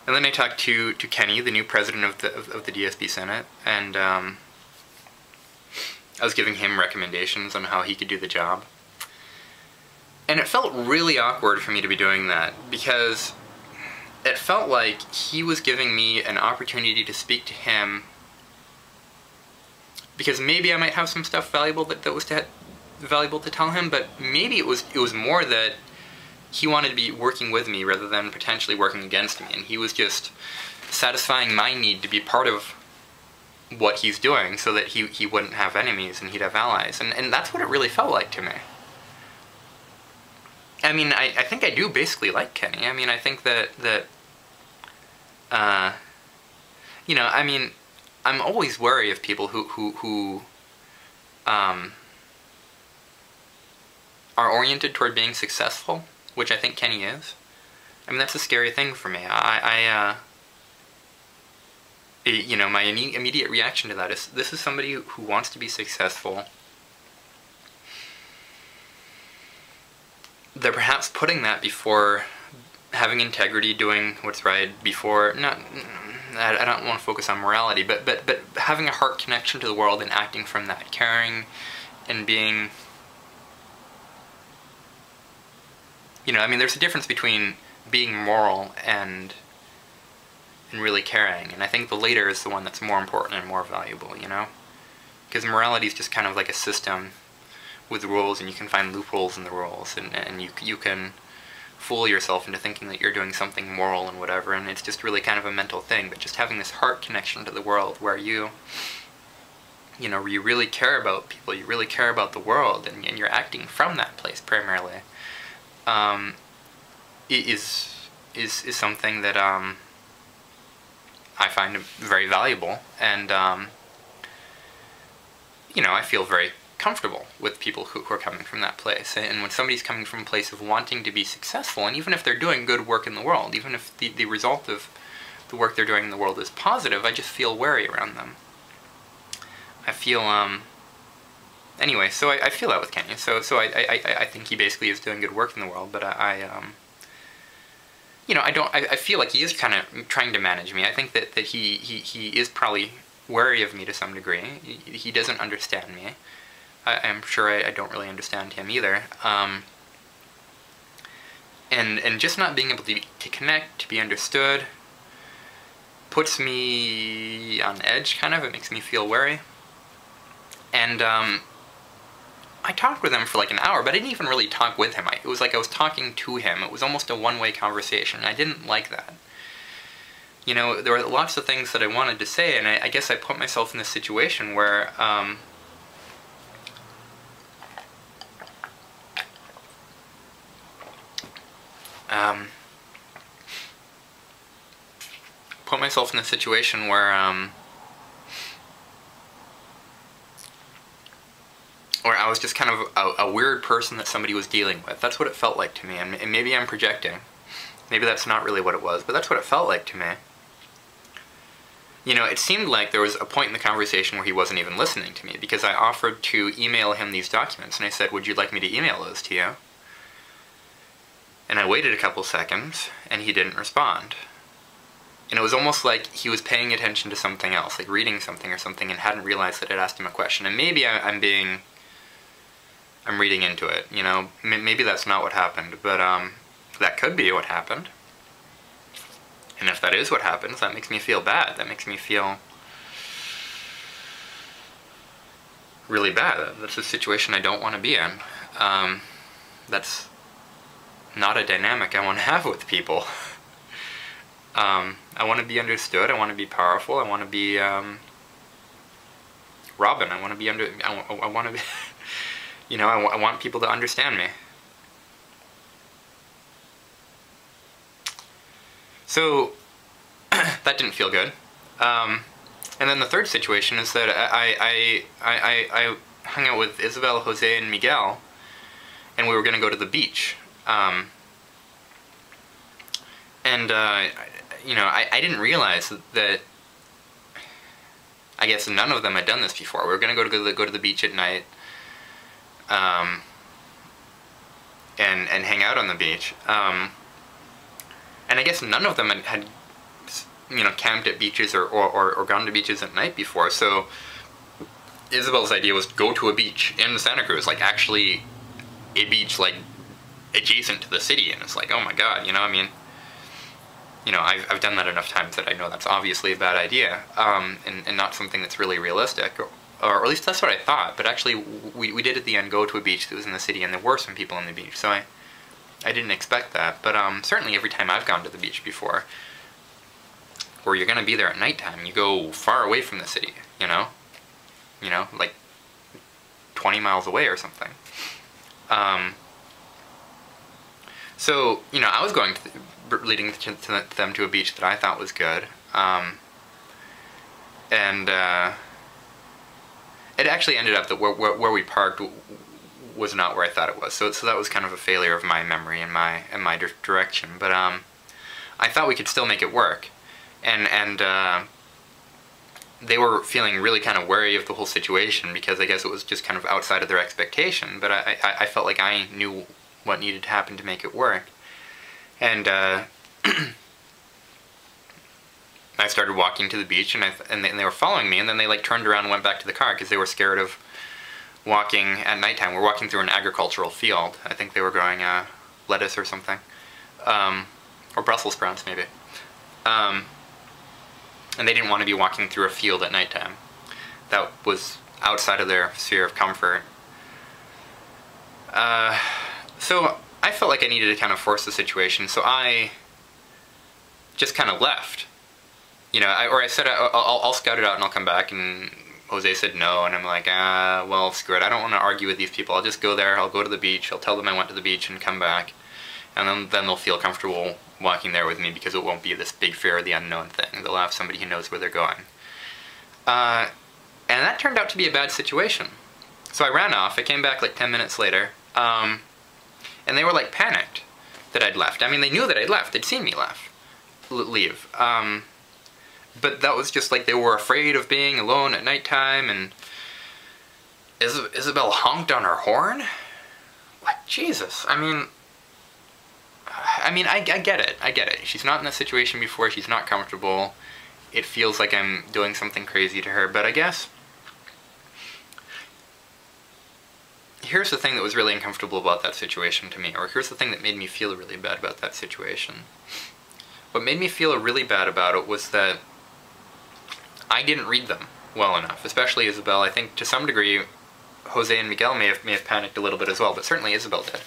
And then I talked to Kenny, the new president of the DSB Senate, and I was giving him recommendations on how he could do the job. And it felt really awkward for me to be doing that, because it felt like he was giving me an opportunity to speak to him, because maybe I might have some stuff valuable that was valuable to tell him, but maybe it was more that he wanted to be working with me rather than potentially working against me, and he was just satisfying my need to be part of what he's doing so that he wouldn't have enemies and he'd have allies, and that's what it really felt like to me. I mean, I think I do basically like Kenny. I mean, I think that you know, I mean, I'm always wary of people who are oriented toward being successful, which I think Kenny is. I mean, that's a scary thing for me. You know, my immediate reaction to that is, this is somebody who wants to be successful. They're perhaps putting that before having integrity, doing what's right, before, I don't want to focus on morality, but having a heart connection to the world and acting from that, caring and being, you know, I mean, there's a difference between being moral and really caring, and I think the later is the one that's more important and more valuable, you know? Because morality is just kind of like a system with rules, and you can find loopholes in the rules, and you can fool yourself into thinking that you're doing something moral and whatever, and it's just really kind of a mental thing. But just having this heart connection to the world where you know, you really care about people, you really care about the world, and you're acting from that place primarily, is something that I find very valuable, and you know, I feel very comfortable with people who are coming from that place. And when somebody's coming from a place of wanting to be successful, and even if they're doing good work in the world, even if the result of the work they're doing in the world is positive, I just feel wary around them. I feel, anyway, so I feel that with Kenny. So I think he basically is doing good work in the world, but you know, I feel like he is kind of trying to manage me. I think that he is probably wary of me to some degree. He doesn't understand me. I'm sure I don't really understand him either. And just not being able to connect, to be understood, puts me on edge, kind of. It makes me feel wary. And I talked with him for like an hour, but I didn't even really talk with him. It was like I was talking to him. It was almost a one-way conversation. I didn't like that. You know, there were lots of things that I wanted to say, and I guess I put myself in this situation where where I was just kind of a weird person that somebody was dealing with. That's what it felt like to me, and maybe I'm projecting. Maybe that's not really what it was, but that's what it felt like to me. You know, it seemed like there was a point in the conversation where he wasn't even listening to me, because I offered to email him these documents, and I said, would you like me to email those to you? And I waited a couple seconds, and he didn't respond. And it was almost like he was paying attention to something else, like reading something or something, and hadn't realized that I'd asked him a question. And maybe I'm reading into it, you know? Maybe that's not what happened, but that could be what happened. And if that is what happens, that makes me feel bad. That makes me feel really bad. That's a situation I don't want to be in. That's not a dynamic I want to have with people. I want to be understood. I want to be powerful. I want to be Robin. I want to be I want to be. You know, I want people to understand me. So that didn't feel good. And then the third situation is that I hung out with Isabel, Jose, and Miguel, and we were going to go to the beach. You know, I didn't realize that I guess none of them had done this before. We were going to go to the beach at night, and hang out on the beach. And I guess none of them had camped at beaches or gone to beaches at night before. So Isabel's idea was to go to a beach in Santa Cruz, like actually a beach like adjacent to the city, and it's like, oh my god, I've done that enough times that I know that's obviously a bad idea, and not something that's really realistic, or at least that's what I thought. But actually, we did at the end go to a beach that was in the city, and there were some people on the beach, so I didn't expect that. But certainly every time I've gone to the beach before, where you're going to be there at nighttime, you go far away from the city, like 20 miles away or something. So, I was going leading them to a beach that I thought was good, and it actually ended up that where we parked was not where I thought it was. So that was kind of a failure of my memory and my direction. But I thought we could still make it work, and they were feeling really kind of wary of the whole situation, because I guess it was just kind of outside of their expectation. But I felt like I knew what needed to happen to make it work. And I started walking to the beach, and they were following me, and then they turned around and went back to the car because they were scared of walking at nighttime. We're walking through an agricultural field. I think they were growing lettuce or something, or Brussels sprouts maybe. And they didn't want to be walking through a field at nighttime. That was outside of their sphere of comfort. So I felt like I needed to kind of force the situation, so I just kind of left. I said, I'll scout it out and I'll come back, and Jose said no, and I'm like, well, screw it, I don't want to argue with these people. I'll just go there, I'll go to the beach, I'll tell them I went to the beach and come back, and then they'll feel comfortable walking there with me, because it won't be this big fear of the unknown thing. They'll have somebody who knows where they're going. And that turned out to be a bad situation. So I ran off, I came back like 10 minutes later, and they were panicked that I'd left. I mean, they knew that I'd left, they'd seen me leave. But that was just they were afraid of being alone at nighttime, and Isabel honked on her horn? Jesus, I get it, I get it. She's not in this situation before, she's not comfortable, it feels like I'm doing something crazy to her, but I guess here's the thing that was really uncomfortable about that situation to me, or here's the thing that made me feel really bad about that situation. What made me feel really bad about it was that I didn't read them well enough, especially Isabel. I think to some degree Jose and Miguel may have panicked a little bit as well, but certainly Isabel did.